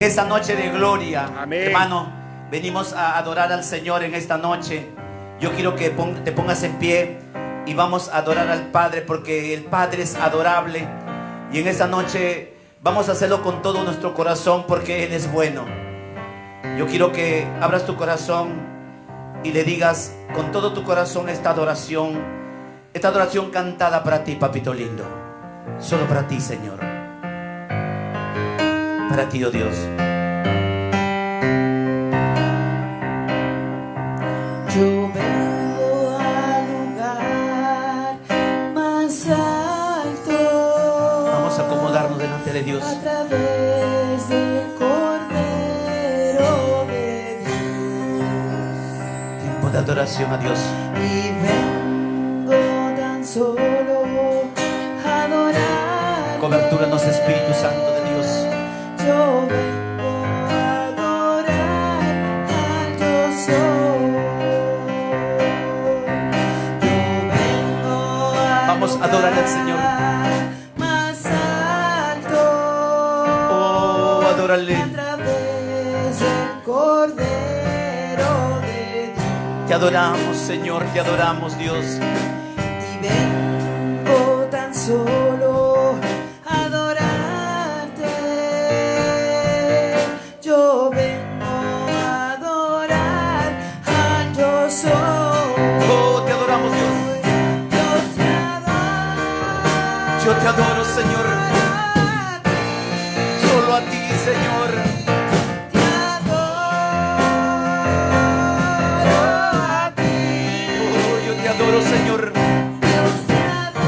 Esta noche de gloria, Amén. hermano, venimos a adorar al Señor en esta noche. Yo quiero que te pongas en pie y vamos a adorar al Padre, porque el Padre es adorable. Y en esta noche vamos a hacerlo con todo nuestro corazón, porque Él es bueno. Yo quiero que abras tu corazón y le digas con todo tu corazón esta adoración cantada para ti, papito lindo. Solo para ti, Señor. Para ti, oh Dios. Yo vengo al lugar más alto. Vamos a acomodarnos delante de Dios. A través del Cordero de Dios. Tiempo de adoración a Dios. Y vengo tan solo a adorar. Cobertúranos, Espíritu Santo de Dios. Yo vengo a adorar al yo soy. Yo vengo Vamos a adorar al Señor. más alto. Oh, adórale. A través del Cordero de Dios. Te adoramos, Señor, te adoramos, Dios. Y vengo tan solo a adorarte. Yo vengo a adorar al yo soy. Oh, te adoramos, Dios. Dios te adora. Yo te adoro, Señor. Solo a ti, Señor. Te adoro a ti. Oh, yo te adoro, Señor. Dios te adora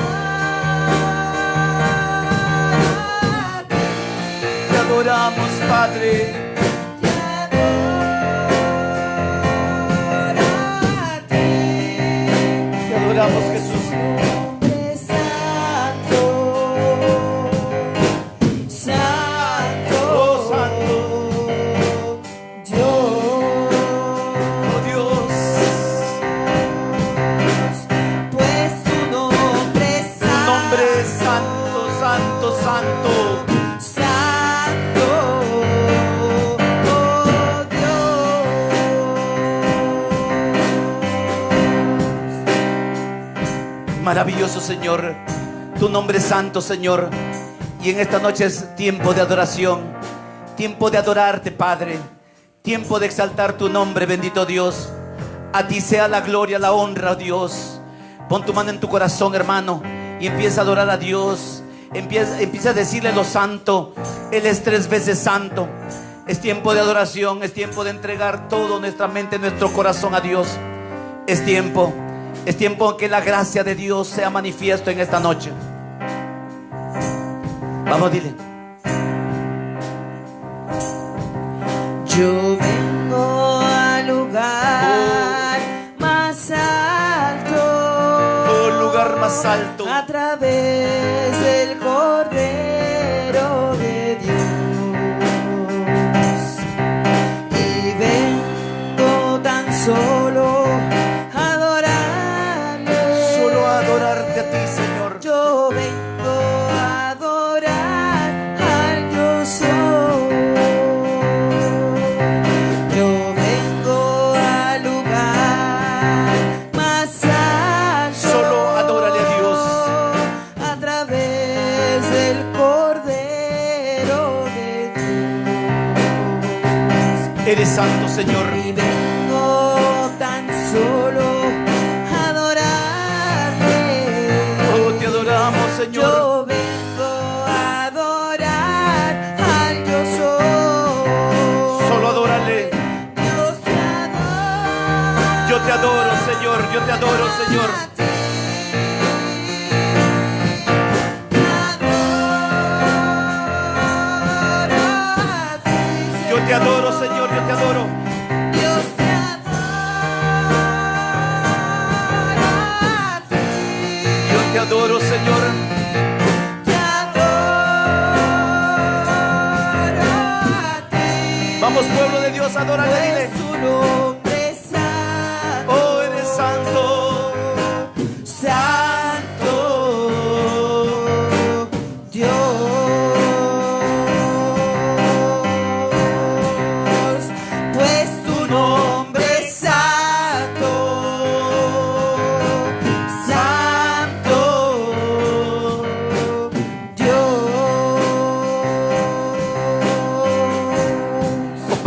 a ti. Te adoramos, Padre. Te adoro a ti. Te adoramos, Jesús. Hombre santo, santo, Oh, santo. Dios, Oh, Dios. pues tu nombre es Tu nombre es santo, santo, santo. santo, oh Dios. Maravilloso, Señor. Tu nombre es santo, Señor. Y en esta noche es tiempo de adoración. Tiempo de adorarte, Padre. Tiempo de exaltar tu nombre, bendito Dios. A ti sea la gloria, la honra, oh Dios. Pon tu mano en tu corazón, hermano, y empieza a adorar a Dios. Empieza a decirle lo santo. Él es 3 veces santo. Es tiempo de adoración. Es tiempo de entregar todo, nuestra mente, nuestro corazón a Dios. Es tiempo que la gracia de Dios sea manifiesto en esta noche. Vamos, dile. Yo vengo al lugar más alto, Oh, lugar más alto. a través del Cordero de Dios. Y vengo tan solo a adorarle. Solo a adorarte a ti, Señor. Yo vengo a adorar al yo soy. Yo vengo al lugar más alto. Solo adórale a Dios. A través del Cordero de Dios. Eres santo, Señor. Y vengo tan solo a adorarte. Oh, te adoramos, Señor. Yo vengo a adorar al yo soy. Solo adórale. Dios te adora. Yo te adoro, Señor. Yo te adoro, Señor. Yo te adoro, Señor. Yo te adoro. Dios te adora. Yo te adoro, Señor. Te adoro a ti. Vamos, pueblo de Dios, adórale, dile. Pues tu nombre es santo. Oh, eres santo. Santo Dios.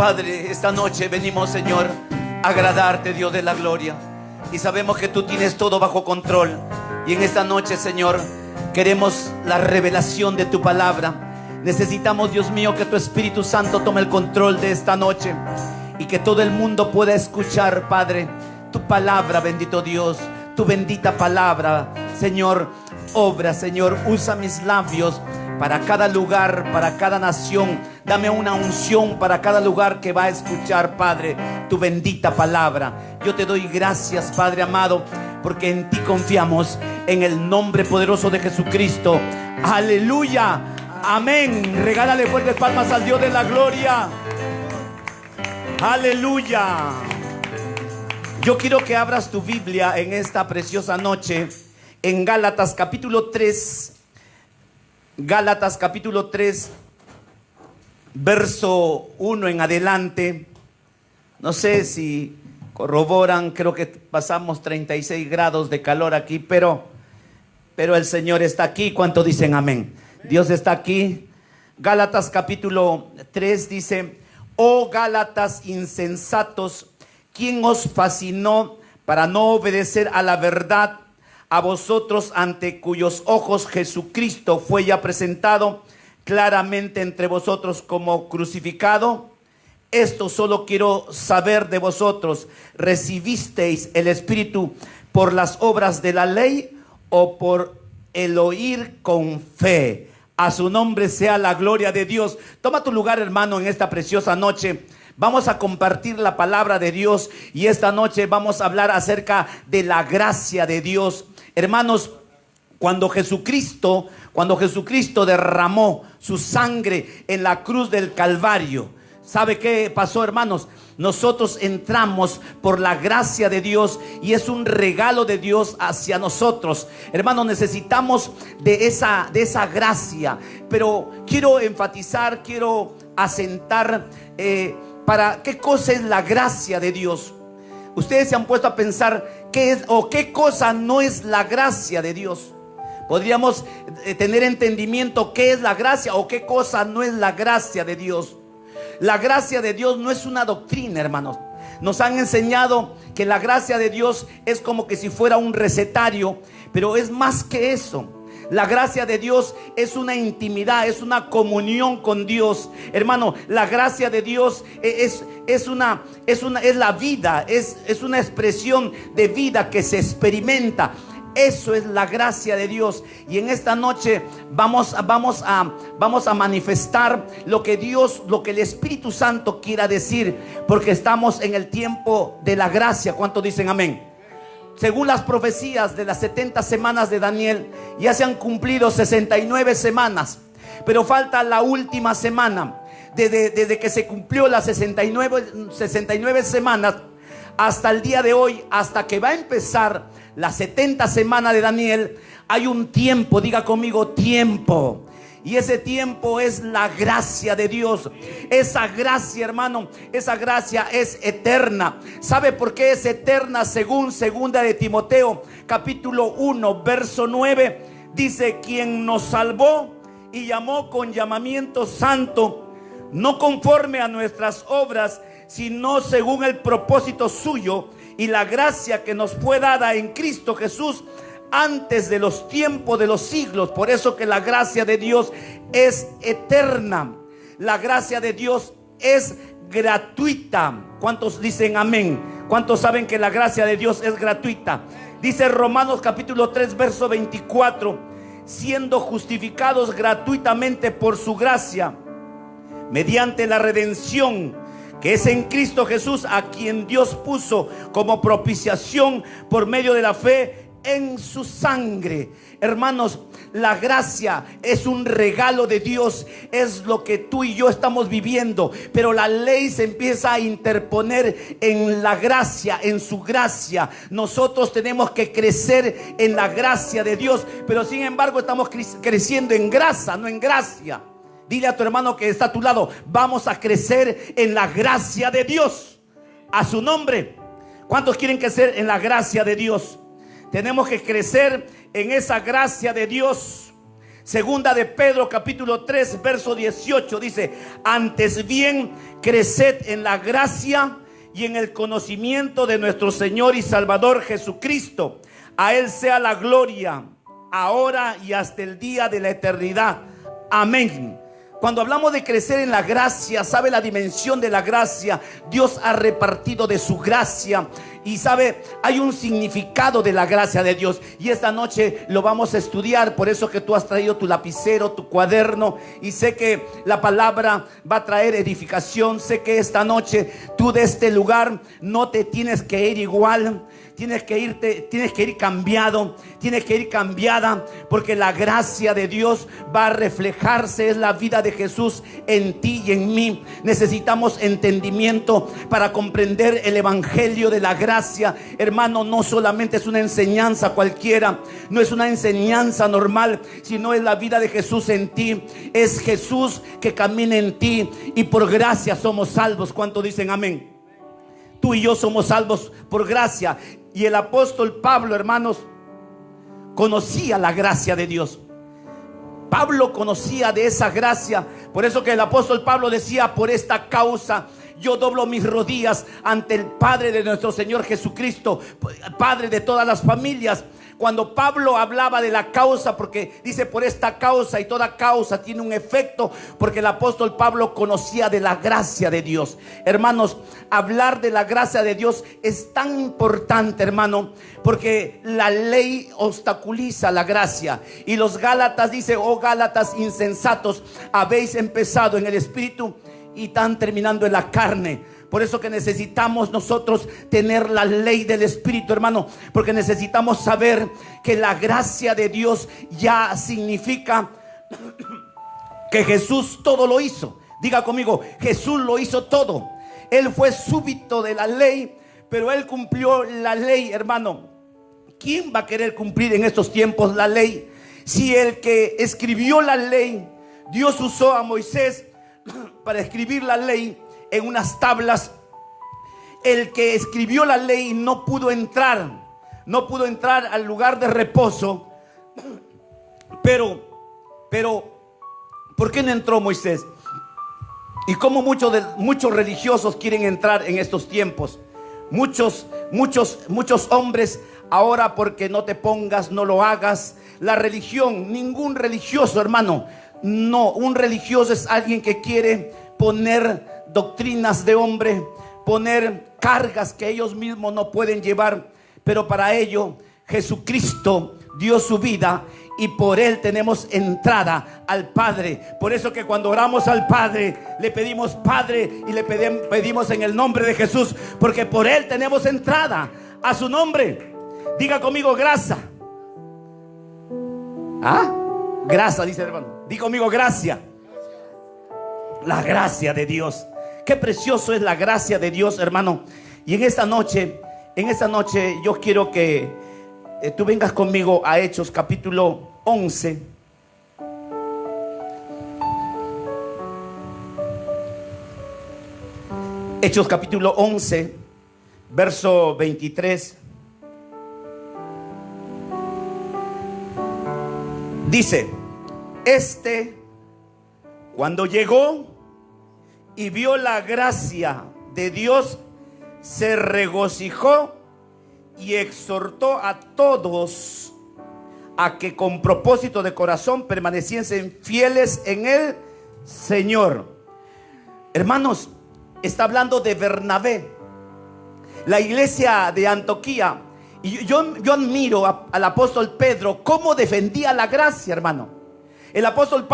Padre, esta noche venimos, Señor, a agradarte, Dios de la gloria. Y sabemos que tú tienes todo bajo control. Y en esta noche, Señor, queremos la revelación de tu palabra. Necesitamos, Dios mío, que tu Espíritu Santo tome el control de esta noche y que todo el mundo pueda escuchar, Padre, tu palabra, bendito Dios, tu bendita palabra. Señor, obra, Señor, usa mis labios para cada lugar, para cada nación. Dame una unción para cada lugar que va a escuchar, Padre, tu bendita palabra. Yo te doy gracias, Padre amado, porque en ti confiamos, en el nombre poderoso de Jesucristo. Aleluya, amén. Regálale fuertes palmas al Dios de la gloria. Aleluya. Yo quiero que abras tu Biblia en esta preciosa noche en Gálatas capítulo 3. Gálatas capítulo 3, verso 1 en adelante. No sé si corroboran, creo que pasamos 36 grados de calor aquí, pero el Señor está aquí. ¿Cuánto dicen amén? Dios está aquí. Gálatas capítulo 3 dice: oh Gálatas insensatos, ¿quién os fascinó para no obedecer a la verdad? A vosotros, ante cuyos ojos Jesucristo fue ya presentado claramente entre vosotros como crucificado. Esto solo quiero saber de vosotros: ¿recibisteis el Espíritu por las obras de la ley o por el oír con fe? A su nombre sea la gloria de Dios. Toma tu lugar, hermano, en esta preciosa noche. Vamos a compartir la palabra de Dios y esta noche vamos a hablar acerca de la gracia de Dios. Hermanos, cuando Jesucristo derramó su sangre en la cruz del Calvario, ¿sabe qué pasó, hermanos? Nosotros entramos por la gracia de Dios y es un regalo de Dios hacia nosotros. Hermanos, necesitamos de esa gracia. Pero quiero enfatizar, quiero asentar para qué cosa es la gracia de Dios. Ustedes se han puesto a pensar qué es o qué cosa no es la gracia de Dios. Podríamos tener entendimiento qué es la gracia o qué cosa no es la gracia de Dios. La gracia de Dios no es una doctrina, hermanos. Nos han enseñado que la gracia de Dios es como que si fuera un recetario, pero es más que eso. La gracia de Dios es una intimidad, es una comunión con Dios. Hermano, la gracia de Dios es la vida, es una expresión de vida que se experimenta. Eso es la gracia de Dios. Y en esta noche vamos a manifestar lo que Dios, lo que el Espíritu Santo quiera decir, porque estamos en el tiempo de la gracia. ¿Cuántos dicen amén? Según las profecías de las 70 semanas de Daniel, ya se han cumplido 69 semanas, pero falta la última semana. Desde que se cumplió las 69 semanas hasta el día de hoy, hasta que va a empezar la 70 semana de Daniel, hay un tiempo. Diga conmigo, tiempo. Y ese tiempo es la gracia de Dios. Esa gracia, hermano, esa gracia es eterna. ¿Sabe por qué es eterna? Según segunda de Timoteo capítulo 1 verso 9, dice: quien nos salvó y llamó con llamamiento santo, no conforme a nuestras obras, sino según el propósito suyo y la gracia que nos fue dada en Cristo Jesús antes de los tiempos de los siglos. Por eso que la gracia de Dios es eterna. La gracia de Dios es gratuita. ¿Cuántos dicen amén? ¿Cuántos saben que la gracia de Dios es gratuita? Dice Romanos capítulo 3 verso 24: siendo justificados gratuitamente por su gracia, mediante la redención que es en Cristo Jesús, a quien Dios puso como propiciación por medio de la fe en su sangre. Hermanos, la gracia es un regalo de Dios, es lo que tú y yo estamos viviendo, pero la ley se empieza a interponer en la gracia, en su gracia. Nosotros tenemos que crecer en la gracia de Dios, pero sin embargo estamos creciendo en grasa, no en gracia. Dile a tu hermano que está a tu lado: vamos a crecer en la gracia de Dios. A su nombre. ¿Cuántos quieren crecer en la gracia de Dios? Tenemos que crecer en esa gracia de Dios. Segunda de Pedro capítulo 3 verso 18 dice: antes bien creced en la gracia y en el conocimiento de nuestro Señor y Salvador Jesucristo. A Él sea la gloria ahora y hasta el día de la eternidad. Amén. Cuando hablamos de crecer en la gracia, ¿sabe la dimensión de la gracia? Dios ha repartido de su gracia. Y sabe, hay un significado de la gracia de Dios. Y esta noche lo vamos a estudiar. Por eso que tú has traído tu lapicero, tu cuaderno. Y sé que la palabra va a traer edificación. Sé que esta noche tú de este lugar no te tienes que ir igual. Tienes que ir cambiado, tienes que ir cambiada, porque la gracia de Dios va a reflejarse. Es la vida de Jesús en ti y en mí. Necesitamos entendimiento para comprender el evangelio de la gracia. Hermano, no solamente es una enseñanza cualquiera, no es una enseñanza normal, sino es la vida de Jesús en ti. Es Jesús que camina en ti, y por gracia somos salvos. ¿Cuánto dicen amén? Tú y yo somos salvos por gracia. Y el apóstol Pablo, hermanos, conocía la gracia de Dios. Pablo conocía de esa gracia. Por eso que el apóstol Pablo decía: por esta causa yo doblo mis rodillas ante el Padre de nuestro Señor Jesucristo, Padre de todas las familias. Cuando Pablo hablaba de la causa, porque dice por esta causa, y toda causa tiene un efecto, porque el apóstol Pablo conocía de la gracia de Dios. Hermanos, hablar de la gracia de Dios es tan importante, hermano, porque la ley obstaculiza la gracia. Y los Gálatas dice: oh Gálatas insensatos, habéis empezado en el espíritu y están terminando en la carne. Por eso que necesitamos nosotros tener la ley del Espíritu, hermano, porque necesitamos saber que la gracia de Dios ya significa que Jesús todo lo hizo. Diga conmigo: Jesús lo hizo todo. Él fue súbdito de la ley, pero Él cumplió la ley, hermano. ¿Quién va a querer cumplir en estos tiempos la ley? Si el que escribió la ley, Dios usó a Moisés para escribir la ley en unas tablas. El que escribió la ley no pudo entrar al lugar de reposo. Pero ¿por qué no entró Moisés? Y como muchos religiosos quieren entrar en estos tiempos. Muchos hombres ahora, porque no te pongas, no lo hagas. La religión, ningún religioso, hermano. No, un religioso es alguien que quiere poner doctrinas de hombre, poner cargas que ellos mismos no pueden llevar. Pero para ello Jesucristo dio su vida, y por Él tenemos entrada al Padre. Por eso que cuando oramos al Padre, le pedimos Padre, y le pedimos en el nombre de Jesús, porque por Él tenemos entrada a su nombre. Diga conmigo: gracia. Gracia, dice el hermano. Diga conmigo: gracia. La gracia de Dios. Qué precioso es la gracia de Dios, hermano. Y en esta noche yo quiero que tú vengas conmigo a Hechos capítulo 11. Hechos capítulo 11, verso 23. Dice: cuando llegó y vio la gracia de Dios, se regocijó y exhortó a todos a que con propósito de corazón permaneciesen fieles en el Señor. Hermanos, está hablando de Bernabé, la iglesia de Antioquía. Y yo admiro al apóstol Pedro, cómo defendía la gracia, hermano. El apóstol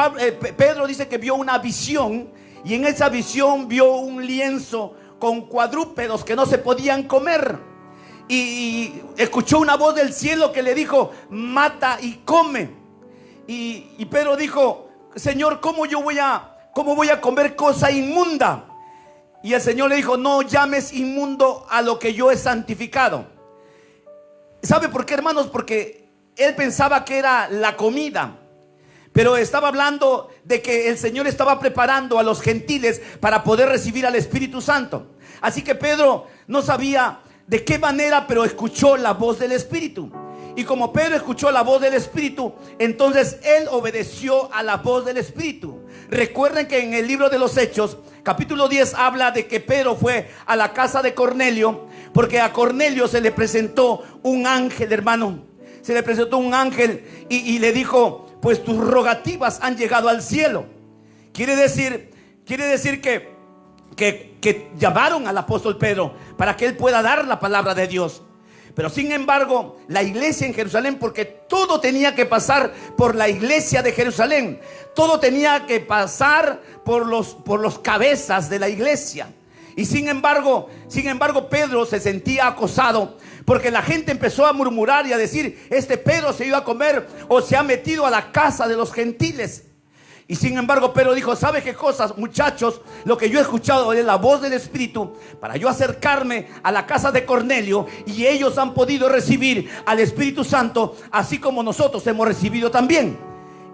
Pedro dice que vio una visión, y en esa visión vio un lienzo con cuadrúpedos que no se podían comer. Y escuchó una voz del cielo que le dijo: mata y come. Y Pedro dijo: Señor, ¿cómo voy a comer cosa inmunda? Y el Señor le dijo: no llames inmundo a lo que yo he santificado. ¿Sabe por qué, hermanos? Porque él pensaba que era la comida, pero estaba hablando de que el Señor estaba preparando a los gentiles para poder recibir al Espíritu Santo. Así que Pedro no sabía de qué manera, pero escuchó la voz del Espíritu. Y como Pedro escuchó la voz del Espíritu, entonces él obedeció a la voz del Espíritu. Recuerden que en el libro de los Hechos, capítulo 10, habla de que Pedro fue a la casa de Cornelio, porque a Cornelio se le presentó un ángel, hermano. Se le presentó un ángel y le dijo: pues tus rogativas han llegado al cielo. Quiere decir que llamaron al apóstol Pedro para que él pueda dar la palabra de Dios. Pero sin embargo, la iglesia en Jerusalén, porque todo tenía que pasar por la iglesia de Jerusalén, todo tenía que pasar por los cabezas de la iglesia. Y sin embargo, Pedro se sentía acosado, porque la gente empezó a murmurar y a decir: este Pedro se iba a comer o se ha metido a la casa de los gentiles. Y sin embargo Pedro dijo: ¿sabe qué cosas, muchachos? Lo que yo he escuchado es la voz del Espíritu para yo acercarme a la casa de Cornelio, y ellos han podido recibir al Espíritu Santo, así como nosotros hemos recibido también.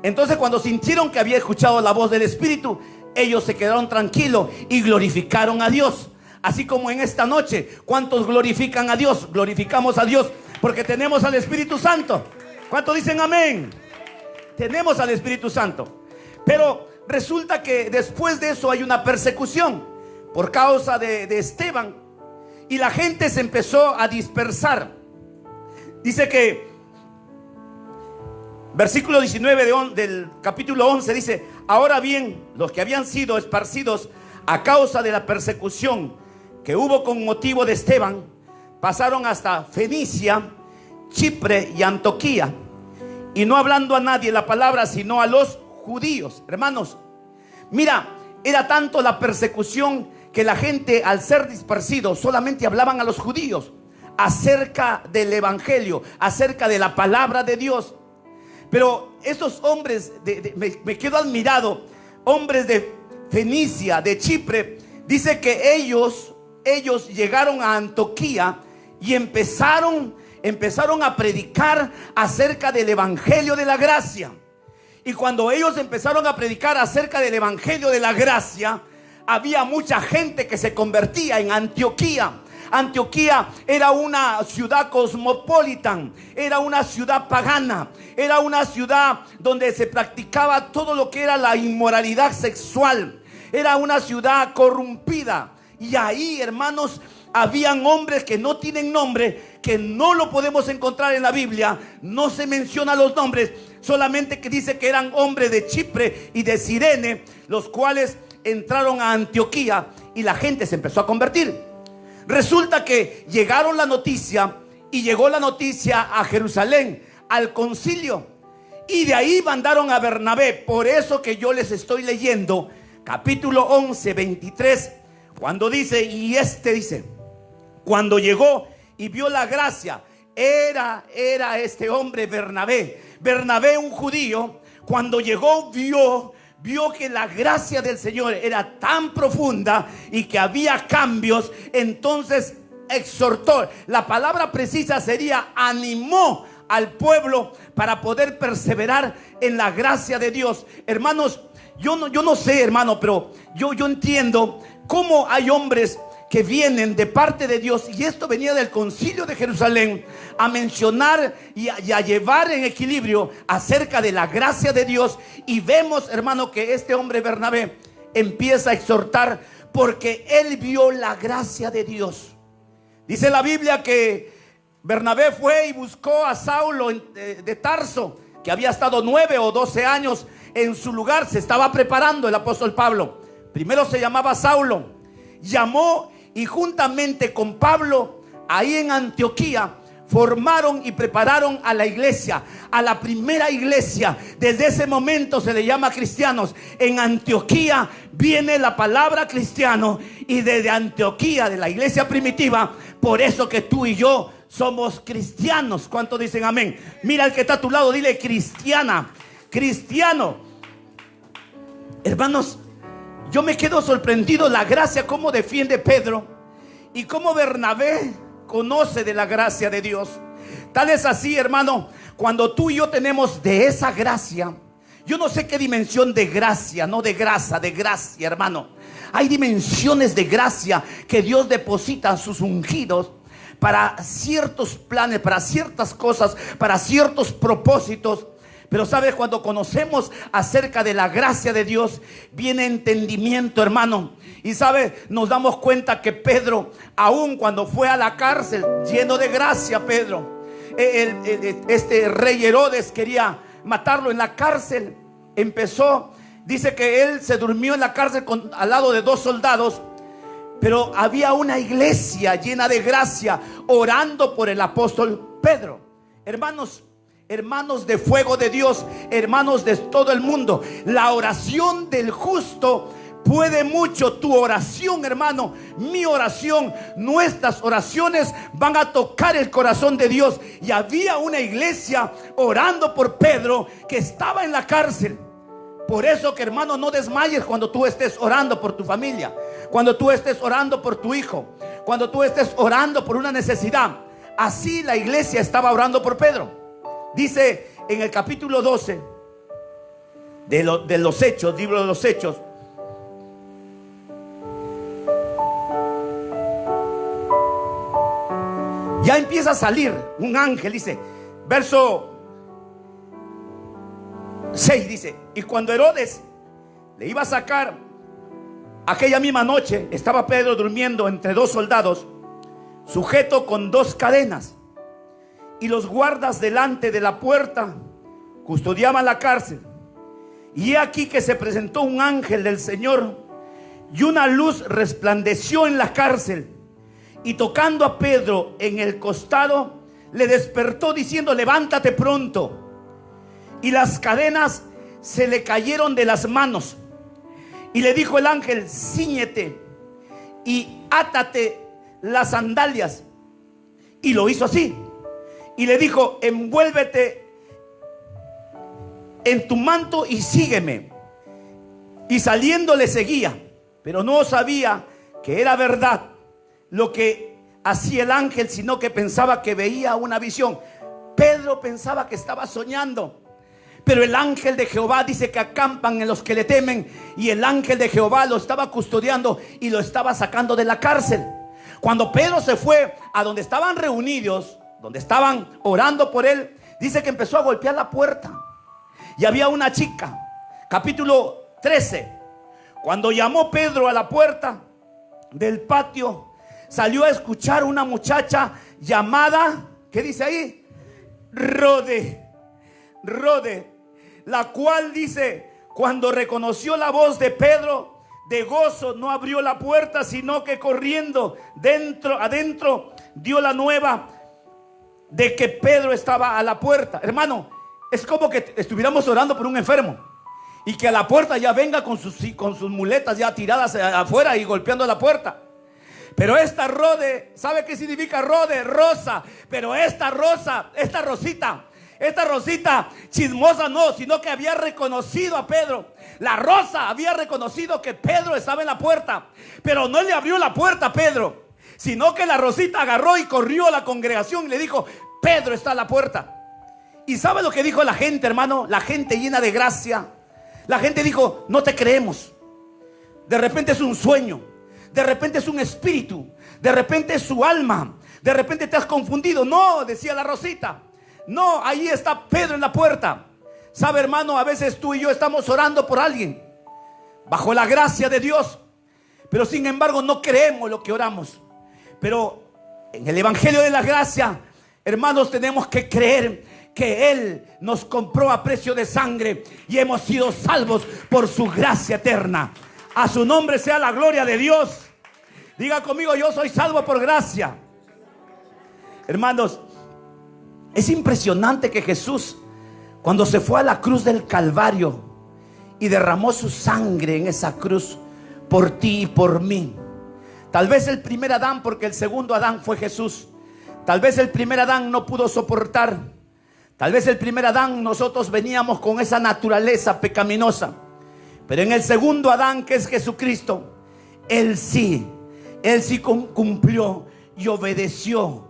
Entonces, cuando sintieron que había escuchado la voz del Espíritu, ellos se quedaron tranquilos y glorificaron a Dios. Así como en esta noche, ¿cuántos glorifican a Dios? Glorificamos a Dios porque tenemos al Espíritu Santo. ¿Cuántos dicen amén? Tenemos al Espíritu Santo. Pero resulta que después de eso hay una persecución por causa de Esteban, y la gente se empezó a dispersar. Dice que versículo 19 del capítulo 11 dice: ahora bien, los que habían sido esparcidos a causa de la persecución que hubo con motivo de Esteban, pasaron hasta Fenicia, Chipre y Antioquía, y no hablando a nadie la palabra sino a los judíos. Hermanos, mira, era tanto la persecución que la gente, al ser dispersidos, solamente hablaban a los judíos acerca del evangelio, acerca de la palabra de Dios. Pero estos hombres, me quedo admirado, hombres de Fenicia, de Chipre, dice que ellos llegaron a Antioquía y empezaron a predicar acerca del evangelio de la gracia. Y cuando ellos empezaron a predicar acerca del evangelio de la gracia, había mucha gente que se convertía en Antioquía. Antioquía era una ciudad cosmopolita, era una ciudad pagana, era una ciudad donde se practicaba todo lo que era la inmoralidad sexual, era una ciudad corrompida. Y ahí, hermanos, habían hombres que no tienen nombre, que no lo podemos encontrar en la Biblia, no se mencionan los nombres, solamente que dice que eran hombres de Chipre y de Cirene, los cuales entraron a Antioquía y la gente se empezó a convertir. Resulta que llegó la noticia a Jerusalén, al concilio, y de ahí mandaron a Bernabé. Por eso que yo les estoy leyendo capítulo 11, 23, cuando dice, dice, cuando llegó y vio la gracia, era este hombre Bernabé, un judío. Cuando llegó vio que la gracia del Señor era tan profunda y que había cambios. Entonces exhortó, la palabra precisa sería animó al pueblo para poder perseverar en la gracia de Dios. Hermanos, yo no sé, hermano, pero yo entiendo cómo hay hombres que vienen de parte de Dios, y esto venía del concilio de Jerusalén, a mencionar y a llevar en equilibrio acerca de la gracia de Dios. Y vemos, hermano, que este hombre Bernabé empieza a exhortar porque él vio la gracia de Dios. Dice la Biblia que Bernabé fue y buscó a Saulo de Tarso, que había estado 9 o 12 años en su lugar. Se estaba preparando el apóstol Pablo. Primero se llamaba Saulo. Llamó y juntamente con Pablo, ahí en Antioquía, formaron y prepararon a la iglesia, a la primera iglesia. Desde ese momento se le llama cristianos. En Antioquía viene la palabra cristiano, y desde Antioquía, de la iglesia primitiva, por eso que tú y yo somos cristianos. ¿Cuántos dicen amén? Mira al que está a tu lado, dile: cristiana, cristiano. Hermanos, yo me quedo sorprendido la gracia, cómo defiende Pedro y cómo Bernabé conoce de la gracia de Dios. Tal es así, hermano, cuando tú y yo tenemos de esa gracia. Yo no sé qué dimensión de gracia, no de grasa, de gracia, hermano. Hay dimensiones de gracia que Dios deposita a sus ungidos para ciertos planes, para ciertas cosas, para ciertos propósitos. Pero sabes, cuando conocemos acerca de la gracia de Dios, viene entendimiento, hermano. Y sabes, nos damos cuenta que Pedro, aun cuando fue a la cárcel, lleno de gracia, Pedro, este rey Herodes quería matarlo en la cárcel. Dice que él se durmió en la cárcel al lado de 2 soldados. Pero había una iglesia llena de gracia orando por el apóstol Pedro. Hermanos de fuego de Dios, hermanos de todo el mundo, la oración del justo puede mucho. Tu oración, hermano, mi oración, nuestras oraciones van a tocar el corazón de Dios. Y había una iglesia orando por Pedro que estaba en la cárcel. Por eso que, hermano, no desmayes cuando tú estés orando por tu familia, cuando tú estés orando por tu hijo, cuando tú estés orando por una necesidad. Así la iglesia estaba orando por Pedro. Dice en el capítulo 12 de los Hechos, libro de los Hechos, ya empieza a salir un ángel, dice, verso 6, dice: y cuando Herodes le iba a sacar, aquella misma noche estaba Pedro durmiendo entre 2 soldados, sujeto con 2 cadenas. Y los guardas delante de la puerta custodiaban la cárcel. Y he aquí que se presentó un ángel del Señor, y una luz resplandeció en la cárcel. Y tocando a Pedro en el costado, le despertó diciendo: levántate pronto. Y las cadenas se le cayeron de las manos. Y le dijo el ángel: cíñete y átate las sandalias. Y lo hizo así. Y le dijo: envuélvete en tu manto y sígueme. Y saliendo le seguía, pero no sabía que era verdad lo que hacía el ángel, sino que pensaba que veía una visión. Pedro pensaba que estaba soñando. Pero el ángel de Jehová dice que acampan en los que le temen. Y el ángel de Jehová lo estaba custodiando y lo estaba sacando de la cárcel. Cuando Pedro se fue a donde estaban reunidos, donde estaban orando por él, dice que empezó a golpear la puerta. Y había una chica, capítulo 13. Cuando llamó Pedro a la puerta del patio, salió a escuchar una muchacha llamada, ¿qué dice ahí? Rode, la cual dice, cuando reconoció la voz de Pedro, de gozo no abrió la puerta, sino que corriendo adentro dio la nueva de que Pedro estaba a la puerta. Hermano, es como que estuviéramos orando por un enfermo y que a la puerta ya venga con sus muletas ya tiradas afuera y golpeando la puerta. Pero esta Rode, ¿sabe qué significa Rode? Rosa. Pero esta Rosita chismosa no, sino que había reconocido a Pedro. La Rosa había reconocido que Pedro estaba en la puerta, pero no le abrió la puerta a Pedro, sino que la Rosita agarró y corrió a la congregación y le dijo: Pedro está a la puerta. ¿Y sabe lo que dijo la gente, hermano? La gente llena de gracia. La gente dijo: no te creemos. De repente es un sueño, de repente es un espíritu, de repente es su alma, de repente te has confundido. No, decía la Rosita, no, ahí está Pedro en la puerta. Sabe, hermano, a veces tú y yo estamos orando por alguien bajo la gracia de Dios, pero sin embargo no creemos lo que oramos. Pero en el evangelio de la gracia, hermanos, tenemos que creer que Él nos compró a precio de sangre y hemos sido salvos por su gracia eterna. A su nombre sea la gloria de Dios. Diga conmigo: yo soy salvo por gracia. Hermanos, es impresionante que Jesús, cuando se fue a la cruz del Calvario y derramó su sangre en esa cruz por ti y por mí. Tal vez el primer Adán, porque el segundo Adán fue Jesús, tal vez el primer Adán no pudo soportar. Tal vez el primer Adán, nosotros veníamos con esa naturaleza pecaminosa. Pero en el segundo Adán, que es Jesucristo, Él sí cumplió y obedeció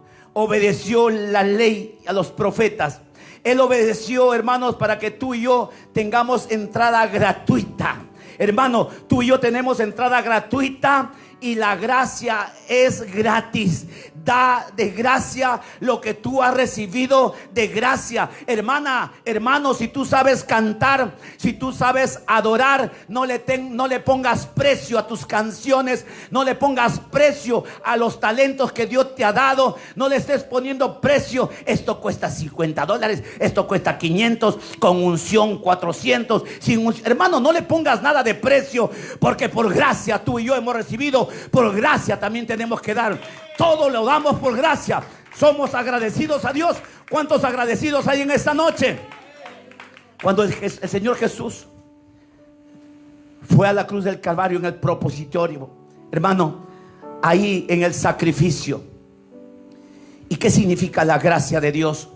la ley a los profetas. Él obedeció, hermanos, para que tú y yo tengamos entrada gratuita. Hermano, tú y yo tenemos entrada gratuita y la gracia es gratis. da de gracia lo que tú has recibido de gracia. Hermana, hermano, si tú sabes cantar, si tú sabes adorar, no le pongas precio a tus canciones, no le pongas precio a los talentos que Dios te ha dado, no le estés poniendo precio. Esto cuesta $50, esto cuesta 500, con unción 400, sin unción. Hermano, no le pongas nada de precio, porque por gracia tú y yo hemos recibido, por gracia también tenemos que dar. Todo lo damos por gracia. Somos agradecidos a Dios. ¿Cuántos agradecidos hay en esta noche? Cuando el Señor Jesús fue a la cruz del Calvario, en el propositorio, hermano, ahí en el sacrificio. ¿Y qué significa la gracia de Dios?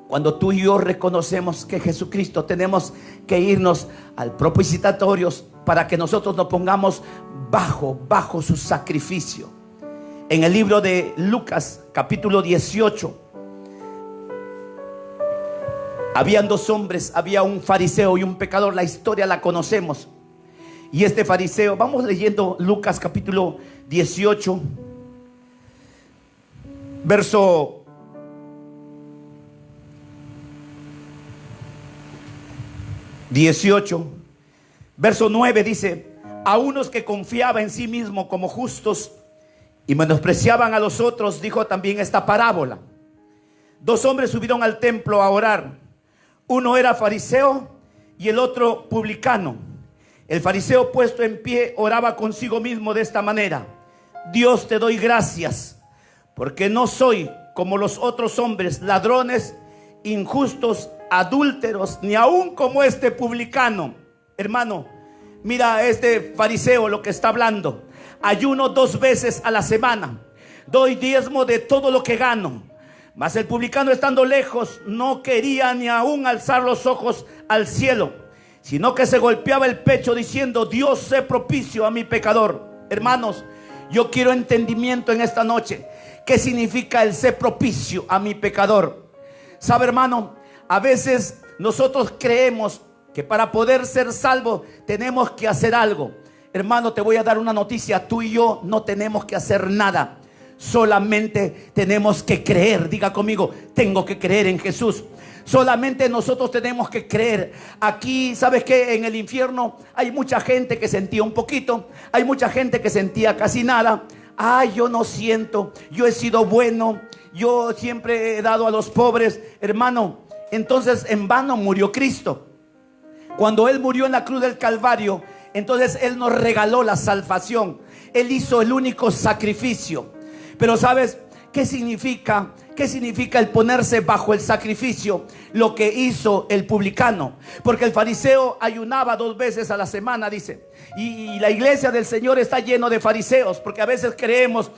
Cuando tú y yo reconocemos que Jesucristo, tenemos que irnos al propiciatorio para que nosotros nos pongamos bajo su sacrificio. En el libro de Lucas, capítulo 18, habían dos hombres, había un fariseo y un pecador. La historia la conocemos. Y este fariseo, vamos leyendo Lucas capítulo 18, verso 18, verso 9 dice: a unos que confiaban en sí mismos como justos y menospreciaban a los otros, dijo también esta parábola. Dos hombres subieron al templo a orar. Uno era fariseo y el otro publicano. El fariseo, puesto en pie, oraba consigo mismo de esta manera: Dios, te doy gracias, porque no soy como los otros hombres, ladrones, injustos, adúlteros, ni aún como este publicano. Hermano, mira este fariseo lo que está hablando. Ayuno 2 veces a la semana, doy diezmo de todo lo que gano. Mas el publicano, estando lejos, no quería ni aún alzar los ojos al cielo, sino que se golpeaba el pecho diciendo: Dios, sé propicio a mi pecador. Hermanos, yo quiero entendimiento en esta noche. ¿Qué significa el ser propicio a mi pecador? ¿Sabe, hermano? A veces nosotros creemos que para poder ser salvos tenemos que hacer algo. Hermano, te voy a dar una noticia. Tú y yo no tenemos que hacer nada. Solamente tenemos que creer. Diga conmigo: tengo que creer en Jesús. Solamente nosotros tenemos que creer. Aquí, ¿sabes qué? En el infierno hay mucha gente que sentía un poquito, hay mucha gente que sentía casi nada. Ay, yo no siento, yo he sido bueno, yo siempre he dado a los pobres. Hermano, entonces en vano murió Cristo. Cuando Él murió en la cruz del Calvario, entonces Él nos regaló la salvación. Él hizo el único sacrificio. Pero ¿sabes qué significa? ¿Qué significa el ponerse bajo el sacrificio? Lo que hizo el publicano. Porque el fariseo ayunaba 2 veces a la semana, dice. Y la iglesia del Señor está lleno de fariseos. Porque a veces creemos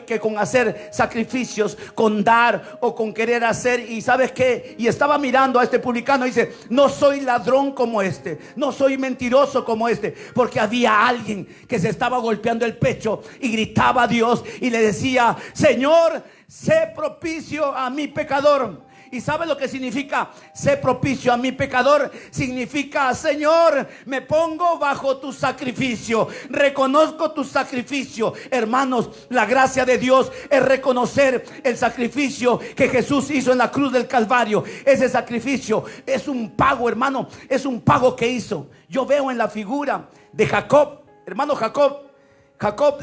que con hacer sacrificios, con dar o con querer hacer. Y ¿sabes qué? Y estaba mirando a este publicano y dice: no soy ladrón como este, no soy mentiroso como este. Porque había alguien que se estaba golpeando el pecho y gritaba a Dios y le decía: Señor, sé propicio a mi pecador. ¿Y sabe lo que significa ser propicio a mi pecador? Significa: Señor, me pongo bajo tu sacrificio, reconozco tu sacrificio. Hermanos, la gracia de Dios es reconocer el sacrificio que Jesús hizo en la cruz del Calvario. Ese sacrificio es un pago, hermano, es un pago que hizo. Yo veo en la figura de Jacob, hermano, Jacob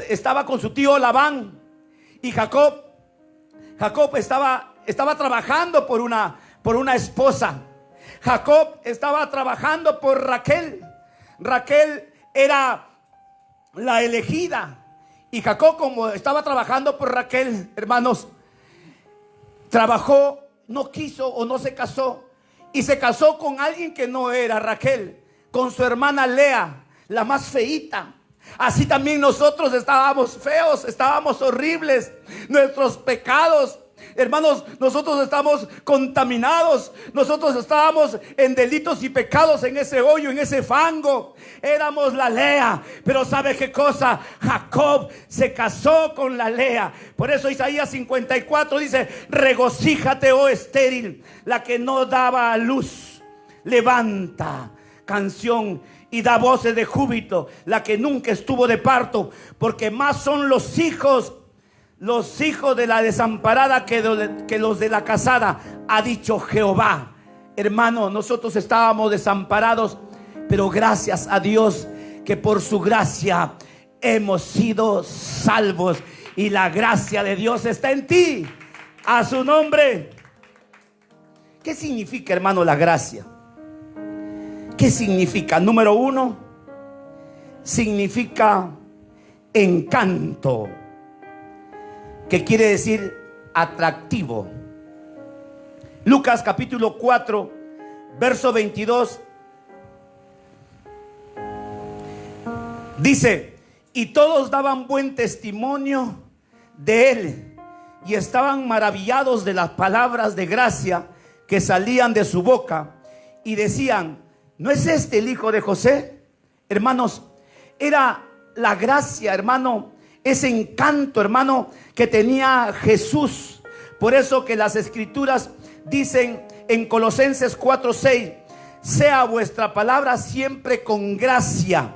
estaba con su tío Labán. Y Jacob estaba trabajando por una esposa. Jacob estaba trabajando por Raquel. Raquel era la elegida. Y Jacob, como estaba trabajando por Raquel, hermanos, trabajó, no quiso o no se casó. Y se casó con alguien que no era Raquel, con su hermana Lea, la más feíta. Así también nosotros estábamos feos, estábamos horribles. Nuestros pecados, hermanos, nosotros estamos contaminados. Nosotros estábamos en delitos y pecados, en ese hoyo, en ese fango. Éramos la Lea. Pero ¿sabe qué cosa? Jacob se casó con la Lea. Por eso Isaías 54 dice: regocíjate, oh estéril, la que no daba a luz. Levanta canción y da voces de júbilo, la que nunca estuvo de parto, porque más son los hijos los hijos de la desamparada que los de la casada, ha dicho Jehová. Hermano, nosotros estábamos desamparados, pero gracias a Dios que por su gracia hemos sido salvos. Y la gracia de Dios está en ti. A su nombre. ¿Qué significa, hermano, la gracia? ¿Qué significa? Número uno, significa encanto, que quiere decir atractivo. Lucas capítulo 4, verso 22. Dice: y todos daban buen testimonio de él y estaban maravillados de las palabras de gracia que salían de su boca, y decían: ¿no es este el hijo de José? Hermanos, era la gracia, hermano, ese encanto, hermano, que tenía Jesús. Por eso que las escrituras dicen en Colosenses 4:6: sea vuestra palabra siempre con gracia,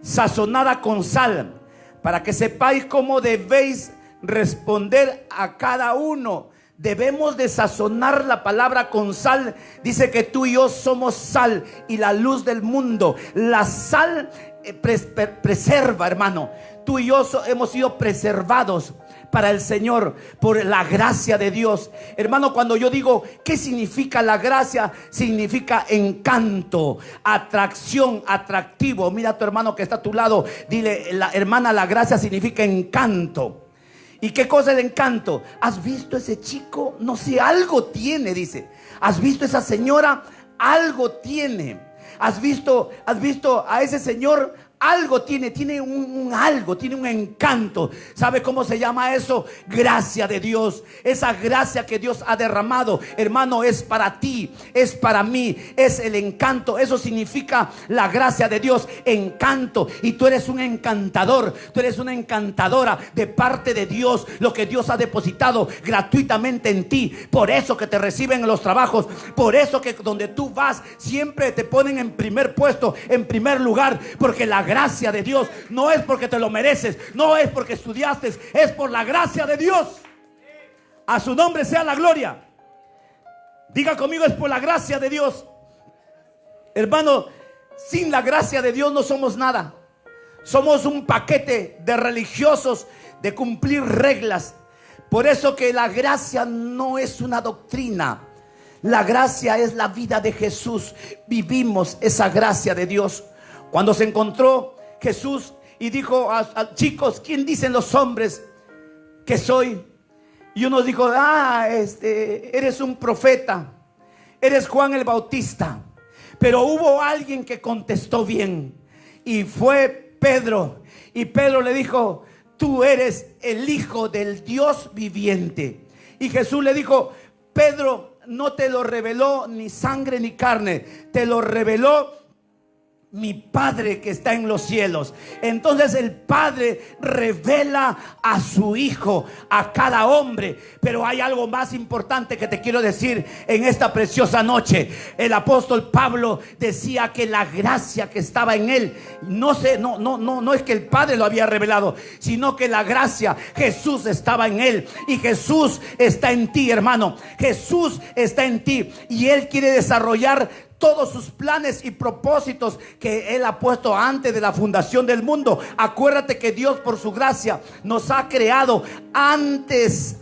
sazonada con sal, para que sepáis cómo debéis responder a cada uno. Debemos de sazonar la palabra con sal. Dice que tú y yo somos sal y la luz del mundo. La sal preserva, hermano. Tú y yo hemos sido preservados para el Señor por la gracia de Dios. Hermano, cuando yo digo ¿qué significa la gracia? Significa encanto, atracción, atractivo. Mira a tu hermano que está a tu lado, dile: hermana, la gracia significa encanto. ¿Y qué cosa es el encanto? ¿Has visto ese chico? No sé, algo tiene, dice. ¿Has visto esa señora? Algo tiene. ¿Has visto a ese señor? Algo tiene algo, tiene un encanto. ¿Sabe cómo se llama eso? Gracia de Dios. Esa gracia que Dios ha derramado, hermano, es para ti, es para mí, es el encanto. Eso significa la gracia de Dios, encanto. Y tú eres un encantador, tú eres una encantadora de parte de Dios. Lo que Dios ha depositado gratuitamente en ti. Por eso que te reciben en los trabajos, por eso que donde tú vas siempre te ponen en primer puesto, en primer lugar, porque la gracia de Dios no es porque te lo mereces, no es porque estudiaste, es por la gracia de Dios. A su nombre sea la gloria. Diga conmigo: es por la gracia de Dios. Hermano, sin la gracia de Dios no somos nada. Somos un paquete de religiosos, de cumplir reglas. Por eso que la gracia no es una doctrina. La gracia es la vida de Jesús. Vivimos esa gracia de Dios. Cuando se encontró Jesús y dijo a chicos: ¿quién dicen los hombres que soy? Y uno dijo: eres un profeta, eres Juan el Bautista. Pero hubo alguien que contestó bien, y fue Pedro. Y Pedro le dijo: tú eres el Hijo del Dios viviente. Y Jesús le dijo: Pedro, no te lo reveló ni sangre ni carne, te lo reveló mi Padre que está en los cielos. Entonces el Padre revela a su Hijo a cada hombre. Pero hay algo más importante que te quiero decir en esta preciosa noche. El apóstol Pablo decía que la gracia que estaba en él, no es que el Padre lo había revelado, sino que la gracia, Jesús estaba en él. Y Jesús está en ti, hermano. Jesús está en ti, y Él quiere desarrollar todos sus planes y propósitos que Él ha puesto antes de la fundación del mundo. Acuérdate que Dios, por su gracia, nos ha creado antes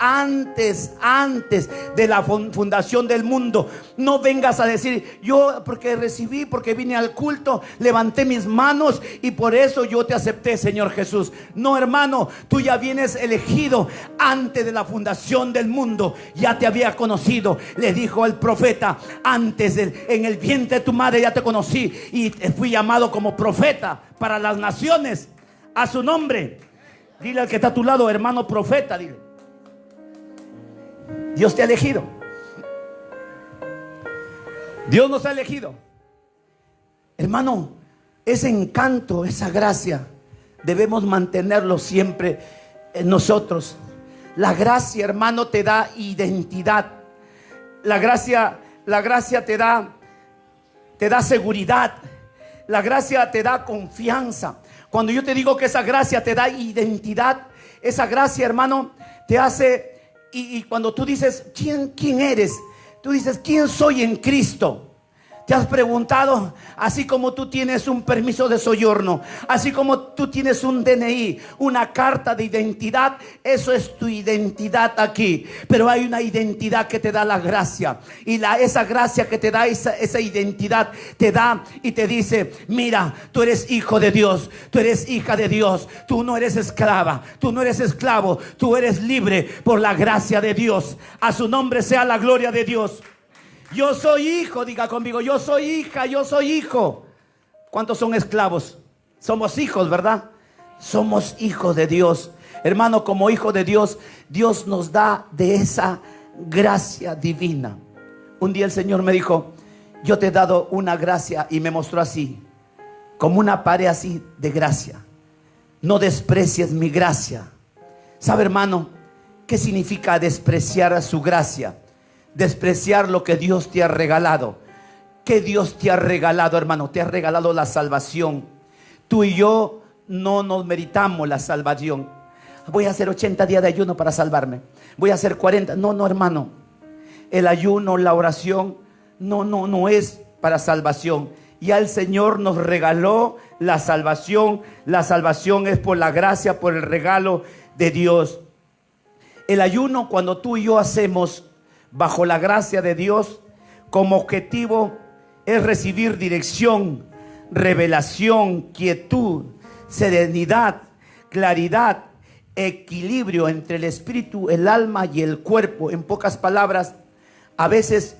de la fundación del mundo. No vengas a decir: yo porque vine al culto, levanté mis manos y por eso yo te acepté, Señor Jesús. No, hermano, tú ya vienes elegido antes de la fundación del mundo. Ya te había conocido. Le dijo el profeta: en el vientre de tu madre ya te conocí y fui llamado como profeta para las naciones. A su nombre. Dile al que está a tu lado: hermano profeta, dile. Dios te ha elegido. Dios nos ha elegido. Hermano, ese encanto, esa gracia, debemos mantenerlo siempre en nosotros. La gracia, hermano, te da identidad. La gracia te da seguridad. La gracia te da confianza. Cuando yo te digo que esa gracia te da identidad, Esa gracia, hermano, te hace, y cuando tú dices, ¿quién eres? Tú dices, ¿quién soy en Cristo? ¿Te has preguntado? Así como tú tienes un permiso de soyorno, así como tú tienes un DNI, una carta de identidad, eso es tu identidad aquí. Pero hay una identidad que te da la gracia. Y esa gracia que te da esa identidad, te da y te dice, mira, tú eres hijo de Dios, tú eres hija de Dios, tú no eres esclava, tú no eres esclavo, tú eres libre por la gracia de Dios. A su nombre sea la gloria de Dios. Yo soy hijo, diga conmigo, yo soy hija, yo soy hijo. ¿Cuántos son esclavos? Somos hijos, ¿verdad? Somos hijos de Dios. Hermano, como hijo de Dios, Dios nos da de esa gracia divina. Un día el Señor me dijo, yo te he dado una gracia, y me mostró así, como una pared así de gracia. No desprecies mi gracia. ¿Sabe, hermano, qué significa despreciar su gracia? Despreciar lo que Dios te ha regalado. ¿Qué Dios te ha regalado, hermano? Te ha regalado la salvación. Tú y yo no nos meritamos la salvación. Voy a hacer 80 días de ayuno para salvarme. Voy a hacer 40. No, hermano. El ayuno, la oración, no es para salvación. Ya el Señor nos regaló la salvación. La salvación es por la gracia, por el regalo de Dios. El ayuno, cuando tú y yo hacemos bajo la gracia de Dios, como objetivo es recibir dirección, revelación, quietud, serenidad, claridad, equilibrio entre el espíritu, el alma y el cuerpo. En pocas palabras, a veces,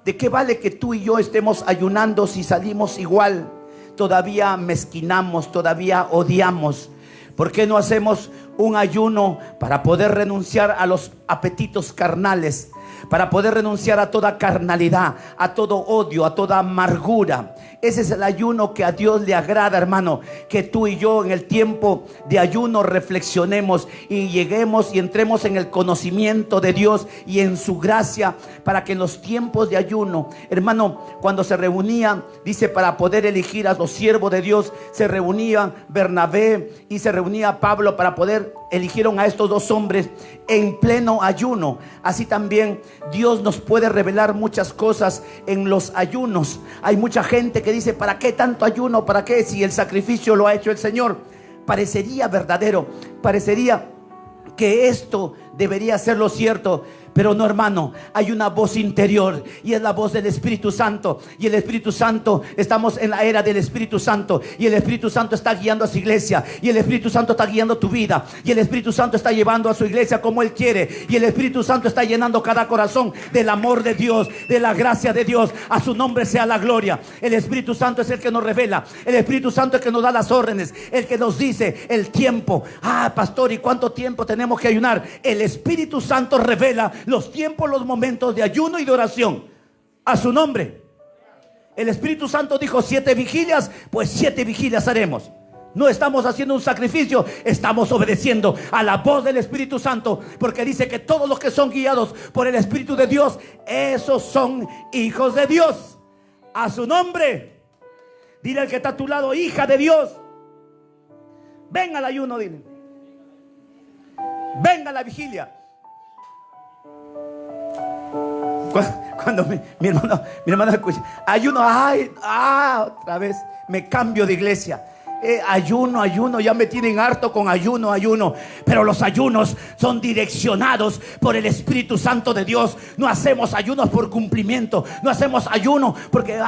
¿de qué vale que tú y yo estemos ayunando si salimos igual? Todavía mezquinamos, todavía odiamos. ¿Por qué no hacemos un ayuno para poder renunciar a los apetitos carnales? Para poder renunciar a toda carnalidad, a todo odio, a toda amargura. Ese es el ayuno que a Dios le agrada, hermano. Que tú y yo en el tiempo de ayuno reflexionemos y lleguemos y entremos en el conocimiento de Dios y en su gracia, para que en los tiempos de ayuno, hermano, cuando se reunían, dice, para poder elegir a los siervos de Dios, se reunían Bernabé y se reunía Pablo para poder eligieron a estos dos hombres en pleno ayuno. Así también Dios nos puede revelar muchas cosas en los ayunos. Hay mucha gente que dice, ¿para qué tanto ayuno? ¿Para qué? Si el sacrificio lo ha hecho el Señor. Parecería verdadero, parecería que esto debería ser lo cierto, pero no, hermano. Hay una voz interior y es la voz del Espíritu Santo. Y el Espíritu Santo, estamos en la era del Espíritu Santo, y el Espíritu Santo está guiando a su iglesia, y el Espíritu Santo está guiando tu vida, y el Espíritu Santo está llevando a su iglesia como Él quiere, y el Espíritu Santo está llenando cada corazón del amor de Dios, de la gracia de Dios. A su nombre sea la gloria. El Espíritu Santo es el que nos revela, el Espíritu Santo es el que nos da las órdenes, el que nos dice el tiempo. Pastor, ¿y cuánto tiempo tenemos que ayunar? El Espíritu Santo revela los tiempos, los momentos de ayuno y de oración. A su nombre. El Espíritu Santo dijo 7 vigilias, pues 7 vigilias haremos. No estamos haciendo un sacrificio, estamos obedeciendo a la voz del Espíritu Santo, porque dice que todos los que son guiados por el Espíritu de Dios, esos son hijos de Dios. A su nombre. Dile al que está a tu lado, hija de Dios. Ven al ayuno, dile. Venga a la vigilia. Cuando mi hermano escucha ayuno, otra vez me cambio de iglesia. Ayuno, ya me tienen harto con ayuno. Pero los ayunos son direccionados por el Espíritu Santo de Dios. No hacemos ayunos por cumplimiento. No hacemos ayuno porque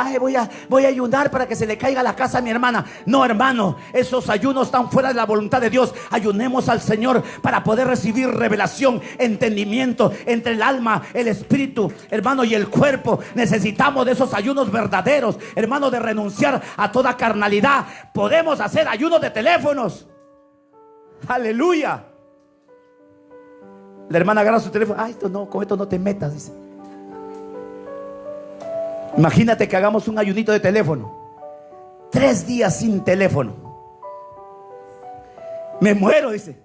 voy a ayunar para que se le caiga la casa a mi hermana. No, hermano, esos ayunos están fuera de la voluntad de Dios. Ayunemos al Señor para poder recibir revelación, entendimiento entre el alma, el espíritu, hermano, y el cuerpo. Necesitamos de esos ayunos verdaderos, hermano, de renunciar a toda carnalidad. Podemos hacer ayunos de teléfonos. Aleluya. La hermana agarra su teléfono. Con esto no te metas, dice. Imagínate que hagamos un ayunito de teléfono. 3 días sin teléfono. Me muero, dice.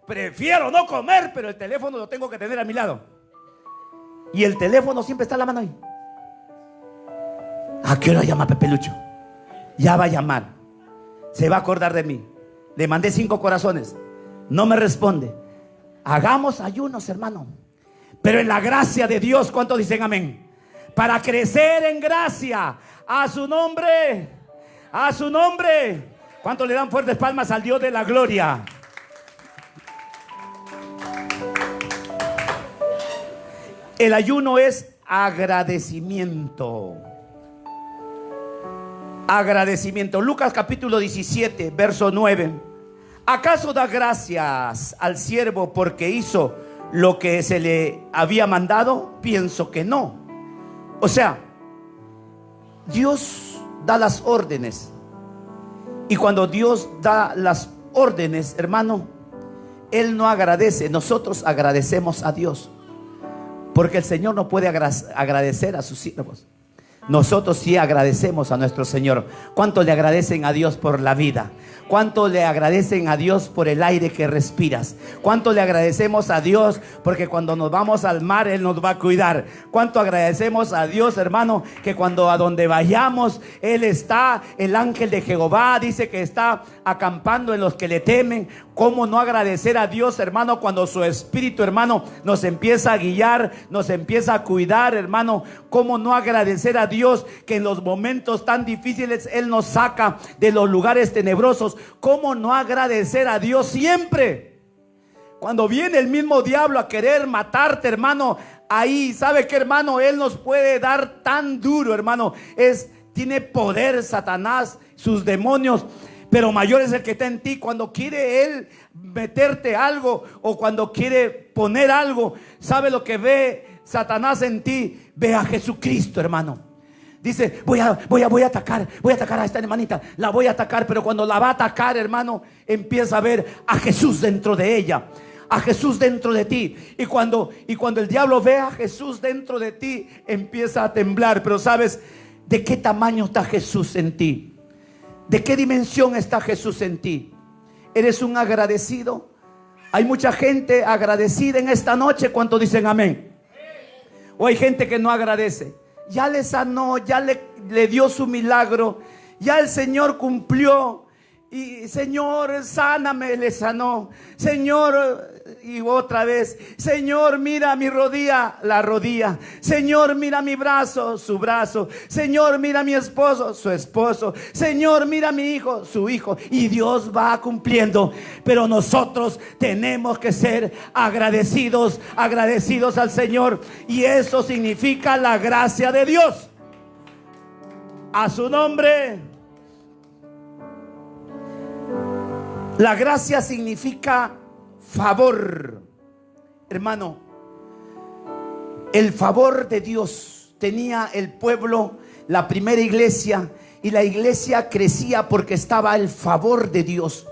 Prefiero no comer, pero el teléfono lo tengo que tener a mi lado. Y el teléfono siempre está en la mano ahí. ¿A qué hora llama Pepe Lucho? Ya va a llamar. Se va a acordar de mí. Le mandé 5 corazones. No me responde. Hagamos ayunos, hermano. Pero en la gracia de Dios, ¿cuántos dicen amén? Para crecer en gracia. A su nombre. A su nombre. ¿Cuántos le dan fuertes palmas al Dios de la gloria? El ayuno es agradecimiento. Agradecimiento. Lucas capítulo 17, verso 9. ¿Acaso da gracias al siervo porque hizo lo que se le había mandado? Pienso que no. O sea, Dios da las órdenes. Y cuando Dios da las órdenes, hermano, Él no agradece. Nosotros agradecemos a Dios. Porque el Señor no puede agradecer a sus siervos. Nosotros sí agradecemos a nuestro Señor. ¿Cuánto le agradecen a Dios por la vida? ¿Cuánto le agradecen a Dios por el aire que respiras? ¿Cuánto le agradecemos a Dios porque cuando nos vamos al mar Él nos va a cuidar? ¿Cuánto agradecemos a Dios, hermano, que cuando a donde vayamos Él está? El ángel de Jehová dice que está acampando en los que le temen. ¿Cómo no agradecer a Dios, hermano, cuando su espíritu, hermano, nos empieza a guiar, nos empieza a cuidar, hermano? ¿Cómo no agradecer a Dios que en los momentos tan difíciles Él nos saca de los lugares tenebrosos? ¿Cómo no agradecer a Dios siempre? Cuando viene el mismo diablo a querer matarte, hermano, ahí, ¿sabe qué, hermano? Él nos puede dar tan duro, hermano. Tiene poder Satanás, sus demonios. Pero mayor es el que está en ti. Cuando quiere él meterte algo o cuando quiere poner algo, ¿sabe lo que ve Satanás en ti? Ve a Jesucristo, hermano. Dice, voy a atacar a esta hermanita, la voy a atacar. Pero cuando la va a atacar, hermano, empieza a ver a Jesús dentro de ella, a Jesús dentro de ti. Y cuando el diablo ve a Jesús dentro de ti, empieza a temblar. Pero ¿sabes de qué tamaño está Jesús en ti? ¿De qué dimensión está Jesús en ti? ¿Eres un agradecido? Hay mucha gente agradecida en esta noche. ¿Cuántos dicen amén? O hay gente que no agradece. Ya le sanó, ya le dio su milagro, ya el Señor cumplió. Y Señor, sáname, le sanó. Señor, y otra vez, Señor, mira mi rodilla, la rodilla. Señor, mira mi brazo, su brazo. Señor, mira mi esposo, su esposo. Señor, mira mi hijo, su hijo. Y Dios va cumpliendo. Pero nosotros tenemos que ser agradecidos, agradecidos al Señor. Y eso significa la gracia de Dios. A su nombre. La gracia significa favor. Hermano, el favor de Dios tenía el pueblo, la primera iglesia, y la iglesia crecía porque estaba el favor de Dios.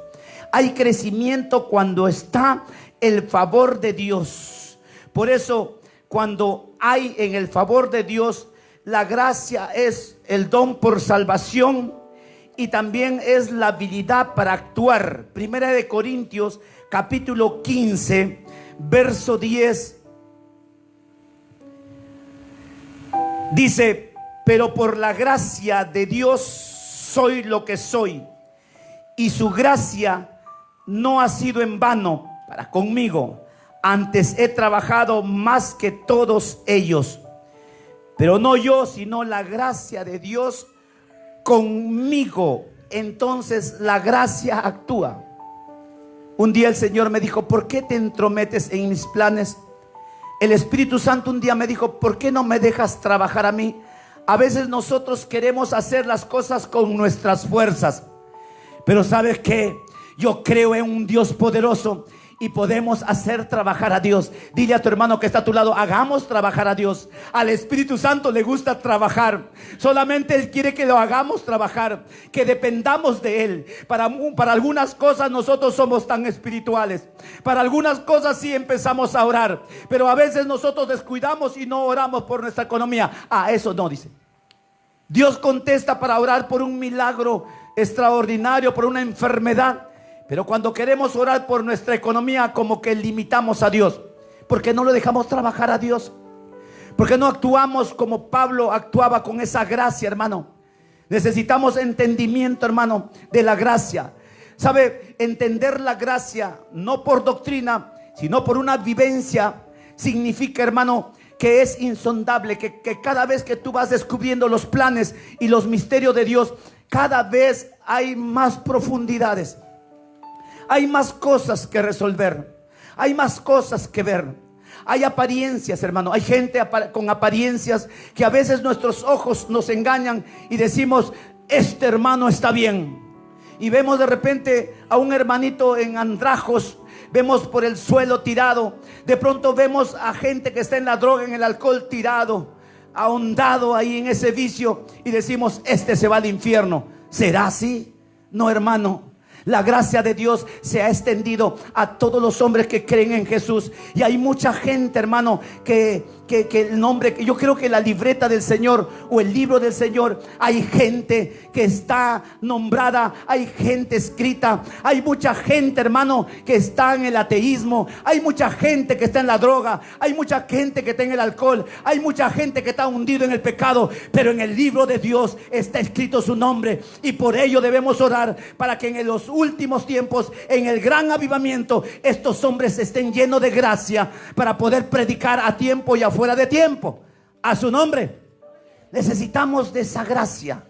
Hay crecimiento cuando está el favor de Dios. Por eso, cuando hay en el favor de Dios, la gracia es el don por salvación. Y también es la habilidad para actuar. Primera de Corintios capítulo 15 verso 10 dice: pero por la gracia de Dios soy lo que soy, y su gracia no ha sido en vano para conmigo. Antes he trabajado más que todos ellos, pero no yo, sino la gracia de Dios conmigo. Entonces la gracia actúa. Un día el Señor me dijo: ¿por qué te entrometes en mis planes? El Espíritu Santo un día me dijo: ¿por qué no me dejas trabajar a mí? A veces nosotros queremos hacer las cosas con nuestras fuerzas, pero ¿sabes qué? Yo creo en un Dios poderoso y podemos hacer trabajar a Dios. Dile a tu hermano que está a tu lado: hagamos trabajar a Dios. Al Espíritu Santo le gusta trabajar. Solamente Él quiere que lo hagamos trabajar, que dependamos de Él. Para algunas cosas nosotros somos tan espirituales. Para algunas cosas sí empezamos a orar, pero a veces nosotros descuidamos y no oramos por nuestra economía. Eso no, dice. Dios contesta para orar por un milagro extraordinario, por una enfermedad. Pero cuando queremos orar por nuestra economía, como que limitamos a Dios. ¿Por qué no lo dejamos trabajar a Dios? ¿Por qué no actuamos como Pablo actuaba, con esa gracia, hermano? Necesitamos entendimiento, hermano, de la gracia. Sabe, entender la gracia, no por doctrina, sino por una vivencia, significa, hermano, que es insondable, que cada vez que tú vas descubriendo los planes y los misterios de Dios, cada vez hay más profundidades, hay más cosas que resolver, hay más cosas que ver. Hay apariencias, hermano, hay gente con apariencias que a veces nuestros ojos nos engañan y decimos, este hermano está bien. Y vemos de repente a un hermanito en andrajos, vemos por el suelo tirado. De pronto vemos a gente que está en la droga, en el alcohol, tirado, ahondado ahí en ese vicio, y decimos, este se va al infierno. ¿Será así? No, hermano. La gracia de Dios se ha extendido a todos los hombres que creen en Jesús. Y hay mucha gente, hermano, que el nombre, yo creo que la libreta del Señor o el libro del Señor, hay gente que está nombrada, hay gente escrita, hay mucha gente, hermano, que está en el ateísmo, hay mucha gente que está en la droga, hay mucha gente que está en el alcohol, hay mucha gente que está hundido en el pecado, pero en el libro de Dios está escrito su nombre. Y por ello debemos orar para que en los últimos tiempos, en el gran avivamiento, estos hombres estén llenos de gracia para poder predicar a tiempo y fuera de tiempo. A su nombre. Necesitamos de esa gracia.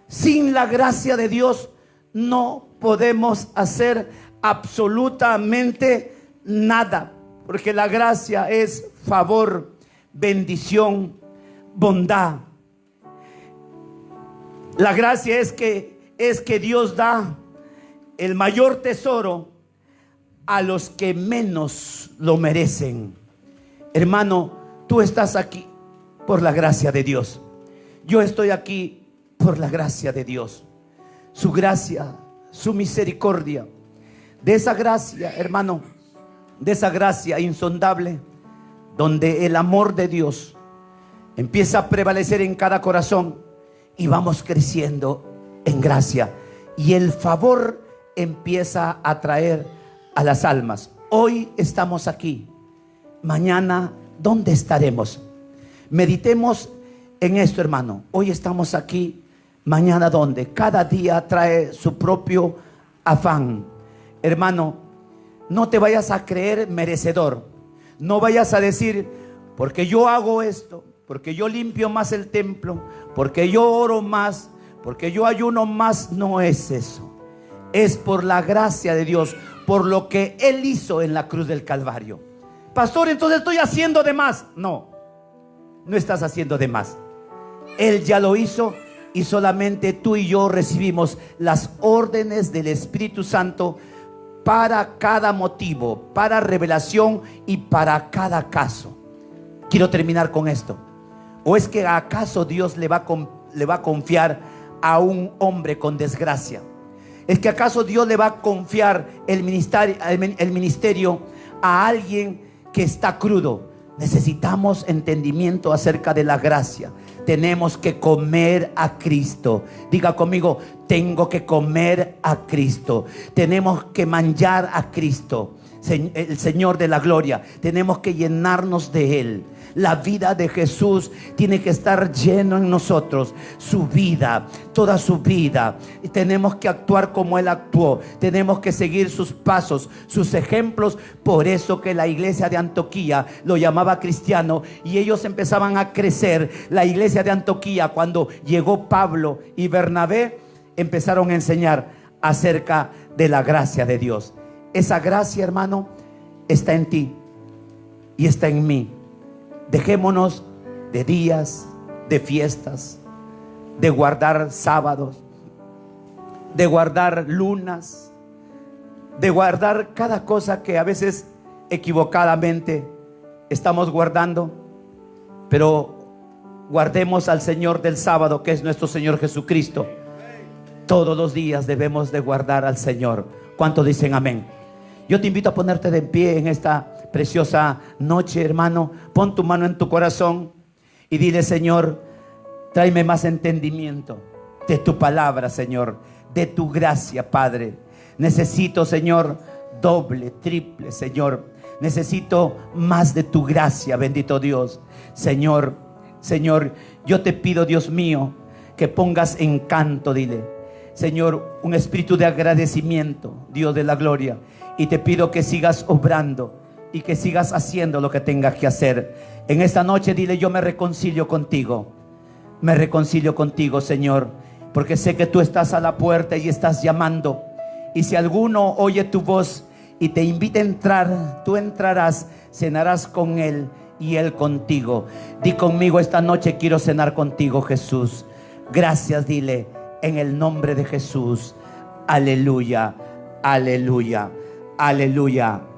Sin la gracia de Dios no podemos hacer absolutamente nada, porque la gracia es favor, bendición, bondad. La gracia es que Dios da el mayor tesoro a los que menos lo merecen. Hermano, tú estás aquí por la gracia de Dios. Yo estoy aquí por la gracia de Dios. Su gracia, su misericordia. De esa gracia, hermano, de esa gracia insondable, donde el amor de Dios empieza a prevalecer en cada corazón y vamos creciendo en gracia. Y el favor empieza a traer a las almas. Hoy estamos aquí. Mañana, ¿dónde estaremos? Meditemos en esto, hermano. Hoy estamos aquí, mañana ¿dónde? Cada día trae su propio afán. Hermano, no te vayas a creer merecedor. No vayas a decir, porque yo hago esto, porque yo limpio más el templo, porque yo oro más, porque yo ayuno más. No es eso. Es por la gracia de Dios, por lo que Él hizo en la cruz del Calvario. Pastor, entonces estoy haciendo de más. No, no estás haciendo de más. Él ya lo hizo y solamente tú y yo recibimos las órdenes del Espíritu Santo para cada motivo, para revelación y para cada caso. Quiero terminar con esto. ¿O es que acaso Dios le va a confiar a un hombre con desgracia? ¿Es que acaso Dios le va a confiar el ministerio a alguien que está crudo? Necesitamos entendimiento acerca de la gracia. Tenemos que comer a Cristo. Diga conmigo, tengo que comer a Cristo. Tenemos que manjar a Cristo, el Señor de la gloria. Tenemos que llenarnos de Él. La vida de Jesús tiene que estar lleno en nosotros. Su vida, toda su vida. Y tenemos que actuar como Él actuó. Tenemos que seguir sus pasos, sus ejemplos. Por eso que la iglesia de Antioquía lo llamaba cristiano. Y ellos empezaban a crecer. La iglesia de Antioquía, cuando llegó Pablo y Bernabé, empezaron a enseñar acerca de la gracia de Dios. Esa gracia, hermano, está en ti y está en mí. Dejémonos de días, de fiestas, de guardar sábados, de guardar lunas, de guardar cada cosa que a veces equivocadamente estamos guardando. Pero guardemos al Señor del sábado, que es nuestro Señor Jesucristo. Todos los días debemos de guardar al Señor. ¿Cuántos dicen amén? Yo te invito a ponerte de pie en esta preciosa noche, hermano. Pon tu mano en tu corazón y dile: Señor, tráeme más entendimiento de tu palabra, Señor, de tu gracia, Padre. Necesito, Señor, doble, triple, Señor. Necesito más de tu gracia, bendito Dios. Señor, yo te pido, Dios mío, que pongas encanto, dile. Señor, un espíritu de agradecimiento, Dios de la gloria. Y te pido que sigas obrando y que sigas haciendo lo que tengas que hacer. En esta noche dile: yo me reconcilio contigo. Me reconcilio contigo, Señor, porque sé que tú estás a la puerta y estás llamando. Y si alguno oye tu voz y te invita a entrar, tú entrarás, cenarás con él y él contigo. Di conmigo esta noche: quiero cenar contigo, Jesús. Gracias, dile, en el nombre de Jesús. Aleluya, aleluya, aleluya.